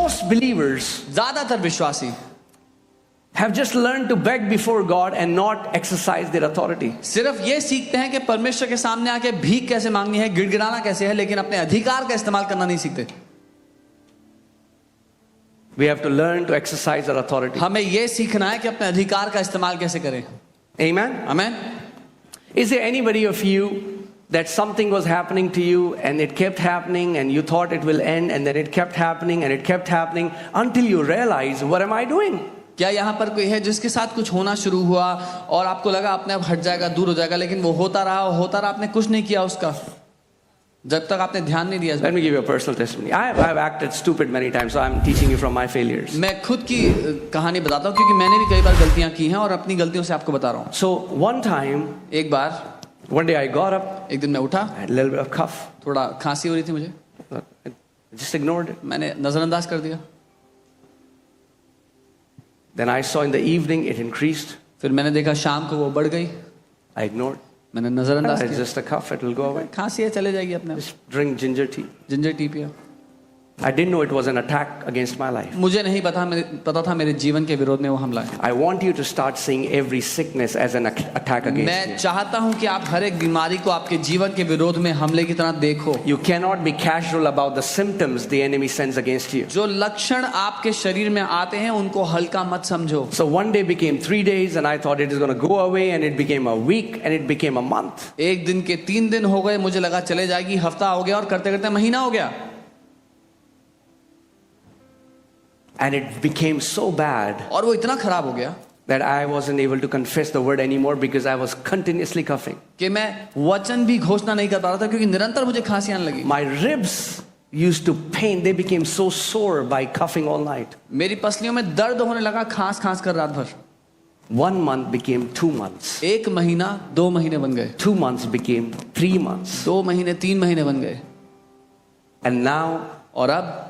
most believers ज्यादातर विश्वासी have just learned to beg before God and not exercise their authority. सिर्फ ये सीखते हैं कि परमेश्वर के सामने आके भीख कैसे मांगनी है, गिड़गिड़ाना कैसे है, लेकिन अपने अधिकार का इस्तेमाल करना नहीं सीखते. We have to learn to exercise our authority. हमें ये सीखना है कि अपने अधिकार का इस्तेमाल कैसे करें. Amen. आमीन. Is there anybody of you that something was happening to you and it kept happening and you thought it will end and then it kept happening and it kept happening until you realize, what am I doing? क्या यहाँ पर कोई है जिसके साथ कुछ होना शुरू हुआ और आपको लगा अपने आप हट जाएगा, दूर हो जाएगा, लेकिन वो होता रहा, आपने कुछ नहीं किया उसका, जब तक आपने ध्यान नहीं दिया. Let me give you a personal testimony. I have acted stupid many times, so I'm teaching you from my failures. मैं खुद की कहानी बताता हूँ क्योंकि मैंने भी कई बार गलतियां की हैं और अपनी गलतियों से आपको बता रहा हूँ. So one time, एक बार, one day I got up, एक दिन मैं उठा, I had a little bit of cough. थोड़ा खांसी हो रही थी मुझे, I just ignored it. मैंने नजरअंदाज कर दिया. Then I saw in the evening it increased. फिर मैंने देखा शाम को वो बढ़ गई, I ignored. मैंने नजरअंदाज It's किया. just a cough, it will go away. खांसी है, चले जाएगी अपने आप. Just drink ginger tea. Ginger tea पिया. I didn't know it was an attack against my life. मुझे नहीं पता था मेरे जीवन के विरोध में वो हमला है. I want you to start seeing every sickness as an attack against मैं you. चाहता हूं कि आप हर एक बीमारी को आपके जीवन के विरोध में हमले की तरह देखो. You cannot be casual about the symptoms the enemy sends against you. जो लक्षण आपके शरीर में आते हैं उनको हल्का मत समझो. So one day became 3 days and I thought it is going to go away and it became a week and it became a month. एक दिन के 3 दिन हो गए, मुझे लगा चले जाएगी, हफ्ता हो गया और करते करते महीना हो गया. And it became so bad और वो इतना खराब हो गया that I wasn't able to confess the word anymore because I was continuously coughing. कि मैं वचन भी घोषणा नहीं कर पा रहा था क्योंकि निरंतर मुझे खांसी आने लगी. My ribs used to pain. They became so sore by coughing all night. मेरी पसलियों में दर्द होने लगा खांस खांस कर रात भर. 1 month became 2 months. एक महीना 2 महीने बन गए. 2 months became 3 months. 2 महीने 3 महीने बन गए. And now और अब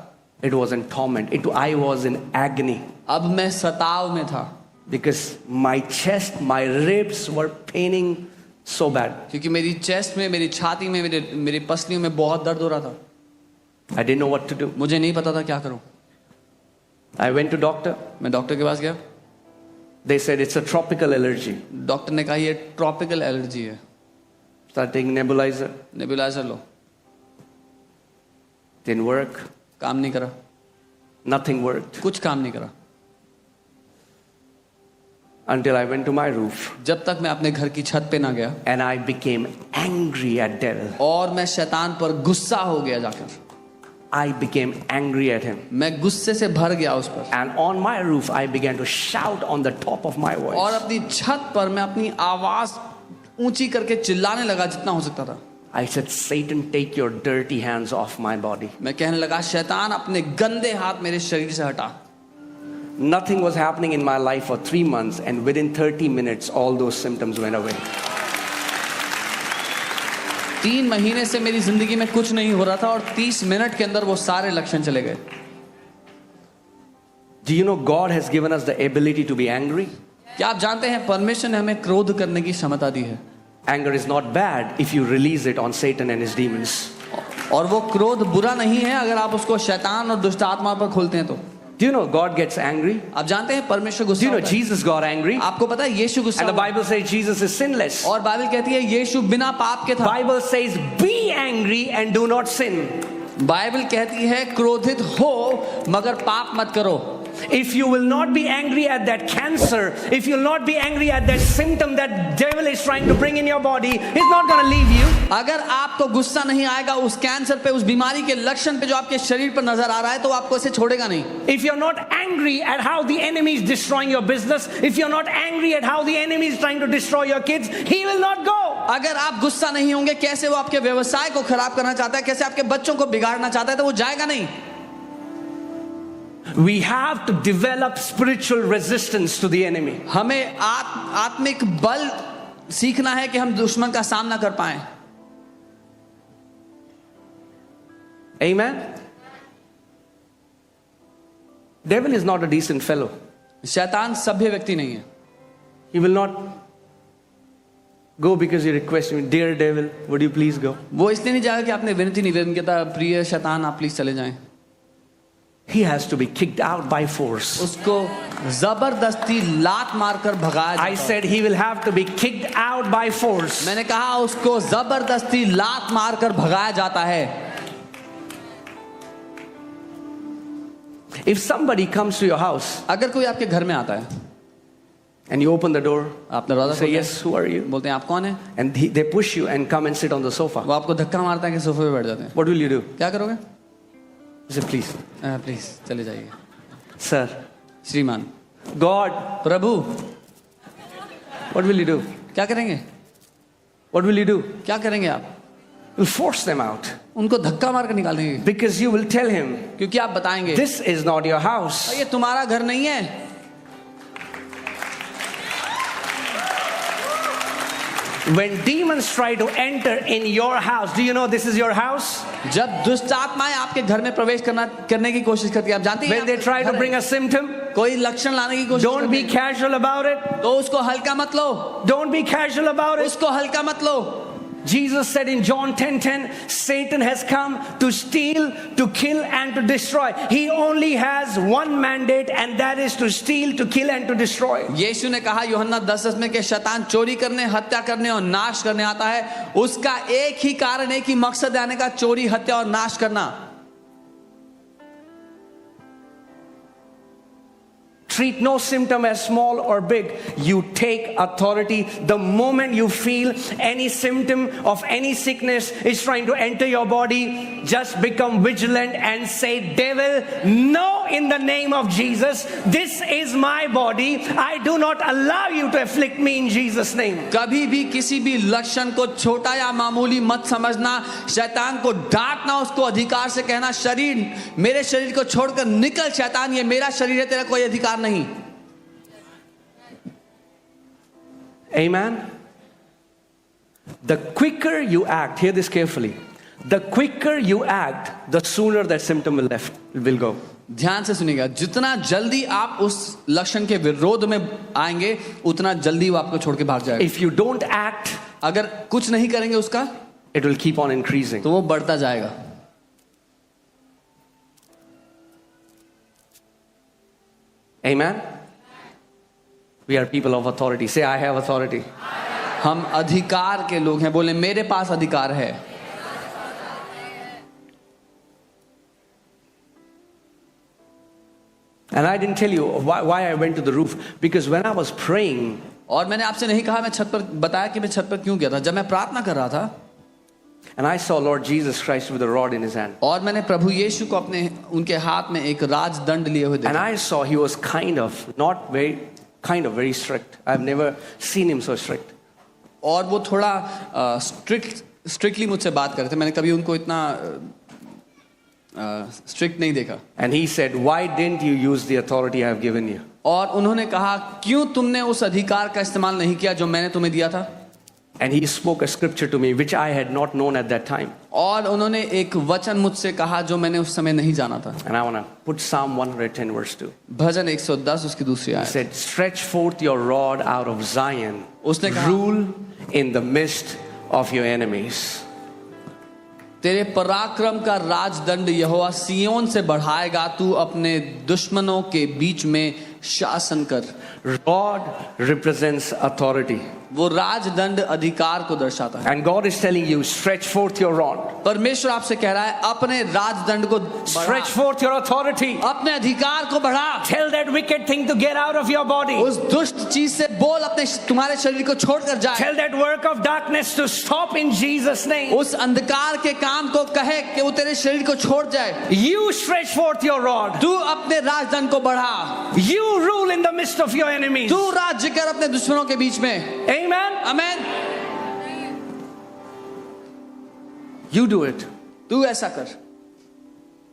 it was in torment. I was in agony. अब मैं सताव में था. Because my chest, my ribs were paining so bad. क्योंकि मेरी चेस्ट में, मेरी छाती में, मेरी पसलियों में बहुत दर्द हो रहा था. I didn't know what to do. मुझे नहीं पता था क्या करूं. I went to doctor. मैं डॉक्टर के पास गया. They said it's a tropical allergy. Doctor ने कहा ये ट्रॉपिकल एलर्जी है. Start taking nebulizer. Nebuliser low. Didn't work. काम नहीं करा. Nothing worked. कुछ काम नहीं करा. Until I went to my roof. जब तक मैं अपने घर की छत पे ना गया. And I became angry at devil. और मैं शैतान पर गुस्सा हो गया जाकर. I became angry at him. मैं गुस्से से भर गया उस पर. And on my roof I began to shout on the top of my voice. और अपनी छत पर मैं अपनी आवाज ऊंची करके चिल्लाने लगा जितना हो सकता था. I said, Satan, take your dirty hands off my body. मैं कहने लगा शैतान अपने गंदे हाथ मेरे शरीर से हटा. Nothing was happening in my life for 3 months, and within 30 minutes all those symptoms went away. 3 महीने से मेरी जिंदगी में कुछ नहीं हो रहा था और 30 मिनट के अंदर वो सारे लक्षण चले गए. Do you know God has given us the ability to be angry? क्या आप जानते हैं परमेश्वर ने हमें क्रोध करने की क्षमता दी है. Anger is not bad if you release it on Satan and his demons. और वो क्रोध बुरा नहीं है अगर आप उसको शैतान और दुष्ट आत्मा पर खोलते हैं तो. Do you know God gets angry? आप जानते हैं परमेश्वर Do गुस्सा you know होता है. Jesus got angry? आपको पता है यीशु गुस्सा And the हुआ. Bible says Jesus is sinless. और बाइबल कहती है यीशु बिना पाप के था. Bible says be angry and do not sin. Bible कहती है क्रोधित हो मगर पाप मत करो. If you will not be angry at that cancer, if you will not be angry at that symptom that devil is trying to bring in your body, he's not going to leave you. अगर आपको गुस्सा नहीं आएगा उस cancer पे, उस बीमारी के लक्षण पे जो आपके शरीर पर नजर आ रहा है, तो आपको इसे छोड़ेगा नहीं. If you're not angry at how the enemy is destroying your business, if you're not angry at how the enemy is trying to destroy your kids, he will not go. अगर आप गुस्सा नहीं होंगे कैसे वो आपके व्यवसाय को खराब करना चाहता है, कैसे आपके बच्चों को बिगाड़ना चाहता है, तो वो जाएगा नहीं. We have to develop spiritual resistance to the enemy. हमें आत्मिक बल सीखना है कि हम दुश्मन का सामना कर पाएं. Amen. Devil is not a decent fellow. शैतान सभ्य व्यक्ति नहीं है. He will not go because you request him, dear devil, would you please go? वो इसलिए नहीं जाएगा कि आपने विनती निवेदन किया था, प्रिय शैतान आप प्लीज चले जाएं. he has to be kicked out by force. उसको जबरदस्ती लात मारकर भगाया जाता I है। said he will have to be kicked out by force. मैंने कहा उसको जबरदस्ती लात मारकर भगाया जाता है। If somebody comes to your house अगर कोई आपके घर में आता है, and you open the door, आप दरवाजा say, खोलते yes, who are you? हैं, बोलते हैं आप कौन है, And they push you and come and sit on the sofa. वो आपको धक्का मारता है कि सोफे पे बैठ जाते हैं, What will you do? क्या करोगे? You say, please, प्लीज चले जाइए। sir, श्रीमान, God, Prabhu, what will you do? क्या करेंगे? What will you do? क्या करेंगे आप? You'll force them out उनको धक्का मार कर निकाल देंगे, because you will tell him, क्योंकि आप बताएंगे this is not your house. ये तुम्हारा घर नहीं है। When demons try to enter in your house, do you know this is your house? जब दुष्ट आत्माएं आपके घर में प्रवेश करने की कोशिश करती है, आप जानते हैं When they try to bring a symptom, कोई लक्षण लाने की कोशिश don't be करती है, casual about it. तो उसको हल्का मत लो, Don't be casual about it. उसको हल्का मत लो। Jesus said in John 10:10, Satan has come to steal, to kill, and to destroy. He only has one mandate, and that is to steal, to kill, and to destroy. यीशु ने कहा यूहन्ना 10:10 में कि शैतान चोरी करने, हत्या करने और नाश करने आता है। उसका एक ही कारण, एक ही मकसद है आने का, चोरी, हत्या और नाश करना। Treat no symptom as small or big. You take authority. The moment you feel any symptom of any sickness is trying to enter your body, just become vigilant and say, devil, no, in the name of Jesus. This is my body. I do not allow you to afflict me in Jesus' name. कभी भी किसी भी लक्षण को छोटा या मामूली मत समझना, शैतान को डांटना, उसको अधिकार से कहना, शरीर, मेरे शरीर को छोड़कर निकल शैतान, ये मेरा शरीर है, तेरा कोई अधिकार नहीं। Amen. The quicker you act, hear this carefully. The quicker you act, the sooner that symptom will go. ध्यान से सुनिएगा, जितना जल्दी आप उस लक्षण के विरोध में आएंगे, उतना जल्दी वो आपको छोड़ के भाग जाएगा। If you don't act, अगर कुछ नहीं करेंगे उसका, it will keep on increasing. तो वो बढ़ता जाएगा। Amen. We are people of authority. Say, I have authority. हम अधिकार के लोग हैं, बोले मेरे पास अधिकार है। And I didn't tell you why I went to the roof, because when I was praying, और मैंने आपसे नहीं कहा, मैं छत पर बताया कि मैं छत पर क्यों गया था। जब मैं प्रार्थना कर रहा था and I saw Lord Jesus Christ with a rod in his hand, और मैंने प्रभु यीशु को अपने उनके हाथ में एक राजदंड लिए हुए and देखा, I saw he was kind of very strict. I've never seen him so strict. और वो थोड़ा स्ट्रिक्टली मुझसे बात कर रहे थे। मैंने कभी उनको इतना स्ट्रिक्ट नहीं देखा। And he said, why didn't you use the authority I have given you? और उन्होंने कहा, क्यों तुमने उस अधिकार का इस्तेमाल नहीं किया जो मैंने तुम्हें दिया था? And he spoke a scripture to me which I had not known at that time. और उन्होंने एक वचन मुझसे कहा जो मैंने उस समय नहीं जाना था। And I want to put Psalm 110 verse 2. भजन 110 उसकी दूसरी He आयत। said, stretch forth your rod out of Zion. उसने कहा, Rule in the midst of your enemies. तेरे पराक्रम का राजदंड यहोवा सियोन से बढ़ाएगा, तू अपने दुश्मनों के बीच में शासन कर। Rod represents authority. वो राजदंड अधिकार को दर्शाता है। And God is telling you, stretch forth your rod. परमेश्वर आपसे कह रहा है, अपने राजदंड को Stretch बढ़ा, forth your authority. अपने अधिकार को बढ़ा। Tell that wicked thing to get out of your body. उस दुष्ट चीज से बोल, अपने तुम्हारे शरीर को छोड़कर जाए। Tell that work of darkness to stop in Jesus' name. उस अंधकार के काम को कहे कि वो तेरे शरीर को छोड़ जाए। You stretch forth your rod. तू अपने राजदंड को बढ़ा, You rule in the midst of your enemies. तू राज्य कर अपने दुश्मनों के बीच में। Amen. आमीन। You do it. तू ऐसा कर,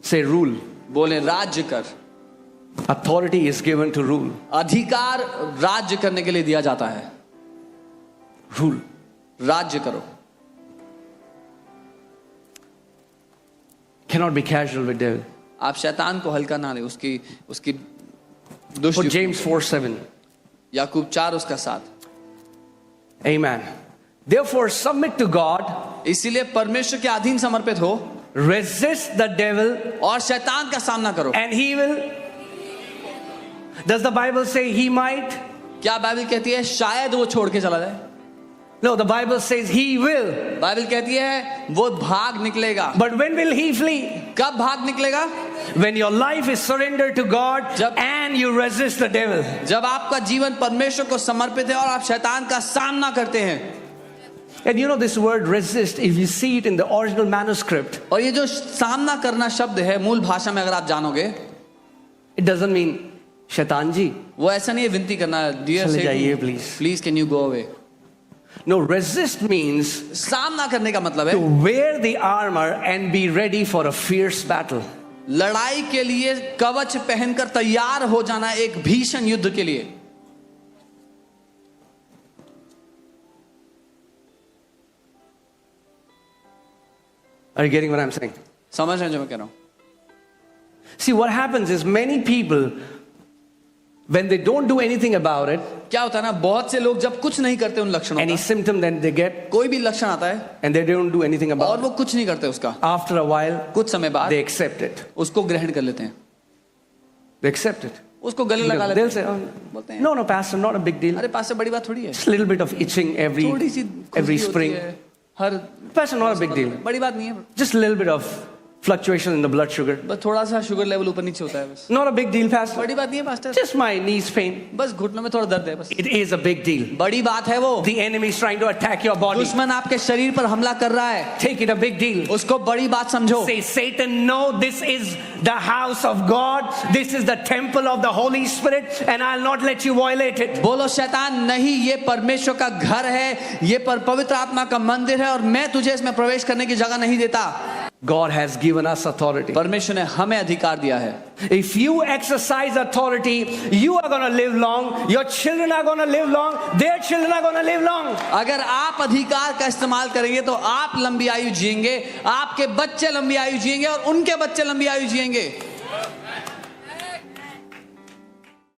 Say rule. बोले राज्य कर। Authority is given to rule. अधिकार राज्य करने के लिए दिया जाता है। Rule. राज्य करो। Cannot be casual with devil. आप शैतान को हल्का ना ले, उसकी Put दुष्ट। James 4:7. याकूब 4 उसका 7। Amen. Therefore submit to God. इसीलिए परमेश्वर के अधीन समर्पित हो। resist the devil और शैतान का सामना करो। and he will. Does the Bible say he might? क्या बाइबल कहती है शायद वो छोड़ के चला जाए? No, the Bible says he will. Bible कहती है वो भाग निकलेगा। But when will he flee? कब भाग निकलेगा? When your life is surrendered to God जब- and you resist the devil. जब आपका जीवन परमेश्वर को समर्पित है और आप शैतान का सामना करते हैं। And you know this word resist, if you see it in the original manuscript, और ये जो सामना करना शब्द है मूल भाषा में अगर आप जानोगे, it doesn't mean शैतान जी वो ऐसा नहीं है विनती करना डियर चले जाइए please. Please can you go away. No, resist means सामना करने का मतलब to है wear the armor and be ready for a fierce battle. लड़ाई के लिए कवच पहनकर तैयार हो जाना एक भीषण युद्ध के लिए। Are you getting what I'm saying? समझ रहे हैं जो मैं कह रहा हूं? See, what happens is many people, when they don't do anything about it, क्या होता है ना, बहुत से लोग जब कुछ नहीं करते उन लक्षणों any का, symptom then they get, कोई भी लक्षण आता है and they don't do anything और about वो कुछ नहीं करते उसका, it, after a while, कुछ समय बाद they accept it. उसको ग्रहण कर लेते हैं, They accept it. उसको गले लगा लेते They'll हैं, say, oh, बोलते हैं no, no, Pastor, not a big deal. अरे पास से बड़ी बात थोड़ी है, Just a little bit of itching थोड़ी सी every खुजली होती spring. है, हर Pastor, not a big deal. बड़ी बात नहीं है, Just a little bit of fluctuation in the blood sugar. बस थोड़ा सा शुगर लेवल ऊपर नीचे होता है, बस Not a big deal, Pastor. बड़ी बात नहीं है pastor, Just my knees pain. बस घुटनों में थोड़ा दर्द है, बस It is a big deal. बड़ी बात है वो। The enemy is trying to attack your body. दुश्मन आपके शरीर पर हमला कर रहा है, Take it a big deal. उसको बड़ी बात समझो। Say, Satan, no, this is the house of God. This is the temple of the Holy Spirit, and I'll not let you violate it. बोलो शैतान नहीं, ये परमेश्वर का घर है, ये पवित्र आत्मा का मंदिर है और मैं तुझे इसमें प्रवेश करने की जगह नहीं देता। God has given us authority. परमेश्वर ने हमें अधिकार दिया है। If you exercise authority, you are going to live long. Your children are going to live long. Their children are going to live long. अगर आप अधिकार का इस्तेमाल करेंगे तो आप लंबी आयु जिएंगे, आपके बच्चे लंबी आयु जिएंगे और उनके बच्चे लंबी आयु जिएंगे।